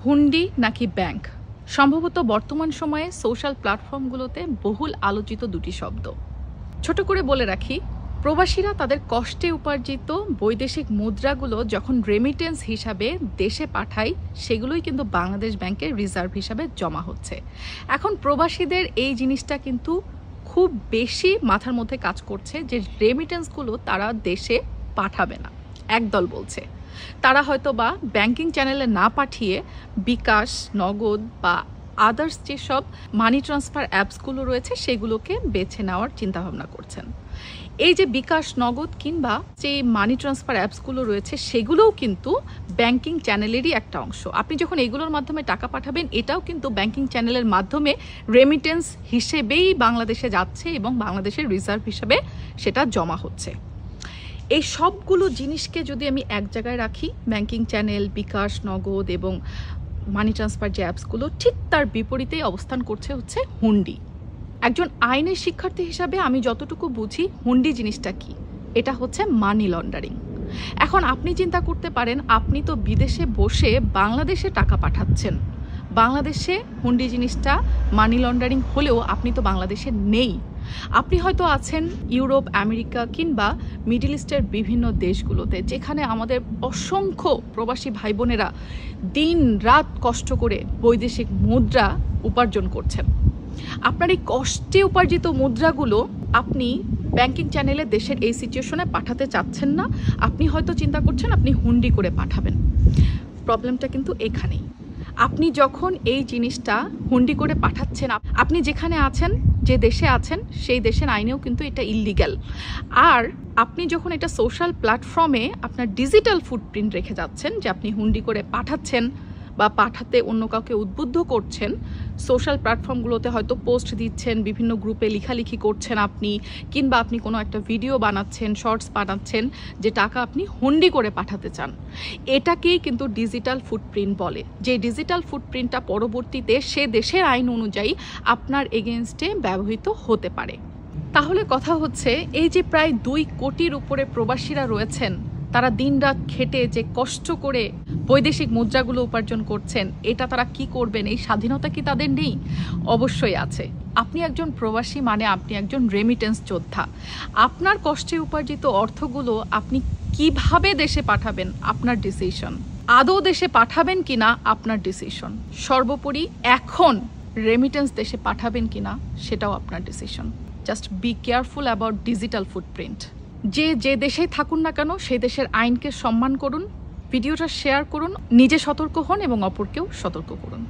হুন্ডি নাকি ব্যাংক? সম্ভবত বর্তমান সময়ে সোশ্যাল প্ল্যাটফর্মগুলোতে বহুল আলোচিত দুটি শব্দ। ছোট করে বলে রাখি, প্রবাসীরা তাদের কষ্টে উপার্জিত বৈদেশিক মুদ্রাগুলো যখন রেমিটেন্স হিসাবে দেশে পাঠায়, সেগুলোই কিন্তু বাংলাদেশ ব্যাংকের রিজার্ভ হিসাবে জমা হচ্ছে। এখন প্রবাসীদের এই জিনিসটা কিন্তু খুব বেশি মাথার মধ্যে কাজ করছে যে রেমিটেন্সগুলো তারা দেশে পাঠাবে না। একদল বলছে তারা হয়তো বা ব্যাংকিং চ্যানেলে না পাঠিয়ে বিকাশ, নগদ বা আদার্স যেসব মানি ট্রান্সফার অ্যাপসগুলো রয়েছে সেগুলোকে বেছে নেওয়ার চিন্তাভাবনা করছেন। এই যে বিকাশ, নগদ কিংবা যে মানি ট্রান্সফার অ্যাপসগুলো রয়েছে সেগুলোও কিন্তু ব্যাংকিং চ্যানেলেরই একটা অংশ। আপনি যখন এগুলোর মাধ্যমে টাকা পাঠাবেন, এটাও কিন্তু ব্যাংকিং চ্যানেলের মাধ্যমে রেমিটেন্স হিসেবেই বাংলাদেশে যাচ্ছে এবং বাংলাদেশের রিজার্ভ হিসেবে সেটা জমা হচ্ছে। এই সবগুলো জিনিসকে যদি আমি এক জায়গায় রাখি, ব্যাংকিং চ্যানেল, বিকাশ, নগদ এবং মানি ট্রান্সফার যে অ্যাপসগুলো, ঠিক তার বিপরীতেই অবস্থান করছে হচ্ছে হুন্ডি। একজন আইনের শিক্ষার্থী হিসাবে আমি যতটুকু বুঝি হুন্ডি জিনিসটা কি, এটা হচ্ছে মানি লন্ডারিং। এখন আপনি চিন্তা করতে পারেন, আপনি তো বিদেশে বসে বাংলাদেশে টাকা পাঠাচ্ছেন, বাংলাদেশে হুন্ডি জিনিসটা মানি লন্ডারিং হলেও আপনি তো বাংলাদেশে নেই। আপনি হয়তো আছেন ইউরোপ, আমেরিকা কিংবা মিডল ইস্টের বিভিন্ন দেশগুলোতে, যেখানে আমাদের অসংখ্য প্রবাসী ভাই বোনেরা দিন রাত কষ্ট করে বৈদেশিক মুদ্রা উপার্জন করছেন। আপনার এই কষ্টে উপার্জিত মুদ্রাগুলো আপনি ব্যাংকিং চ্যানেলে দেশের এই সিচুয়েশনে পাঠাতে চাচ্ছেন না। আপনি হয়তো চিন্তা করছেন আপনি হুন্ডি করে পাঠাবেন। প্রবলেমটা কিন্তু এখানেই। আপনি যখন এই জিনিসটা হুন্ডি করে পাঠাচ্ছেন, আপনি যেখানে আছেন, যে দেশে আছেন, সেই দেশের আইনেও কিন্তু এটা ইললিগ্যাল। আর আপনি যখন এটা সোশ্যাল প্ল্যাটফর্মে আপনার ডিজিটাল ফুটপ্রিন্ট রেখে যাচ্ছেন, যে আপনি হুন্ডি করে পাঠাচ্ছেন বা পাঠাতে অন্য কাউকে উদ্বুদ্ধ করছেন, সোশ্যাল প্ল্যাটফর্মগুলোতে হয়তো পোস্ট দিচ্ছেন, বিভিন্ন গ্রুপে লেখালেখি করছেন আপনি, কিংবা আপনি কোনো একটা ভিডিও বানাচ্ছেন, শর্টস বানাচ্ছেন, যে টাকা আপনি হুন্ডি করে পাঠাতে চান, এটাকেই কিন্তু ডিজিটাল ফুটপ্রিন্ট বলে। যে ডিজিটাল ফুটপ্রিন্টটা পরবর্তীতে সে দেশের আইন অনুযায়ী আপনার এগেনস্টে ব্যবহৃত হতে পারে। তাহলে কথা হচ্ছে, এই যে প্রায় 2 কোটির উপরে প্রবাসীরা রয়েছেন, তারা দিনরাত খেটে যে কষ্ট করে বৈদেশিক মুদ্রাগুলো উপার্জন করছেন, এটা তারা কি করবেন? এই স্বাধীনতা কি তাদের নেই? অবশ্যই আছে। আপনি একজন প্রবাসী মানে আপনি একজন রেমিটেন্স যোদ্ধা। আপনার কষ্টে উপার্জিত অর্থগুলো আপনি কিভাবে দেশে পাঠাবেন আপনার ডিসিশন। আদৌ দেশে পাঠাবেন কিনা আপনার ডিসিশন। সর্বোপরি এখন রেমিটেন্স দেশে পাঠাবেন কিনা সেটাও আপনার decision. Just be careful about digital footprint. যে দেশেই থাকুন না কেন, সেই দেশের আইনকে সম্মান করুন, ভিডিওটা শেয়ার করুন, নিজে সতর্ক হন এবং অপরকেও সতর্ক করুন।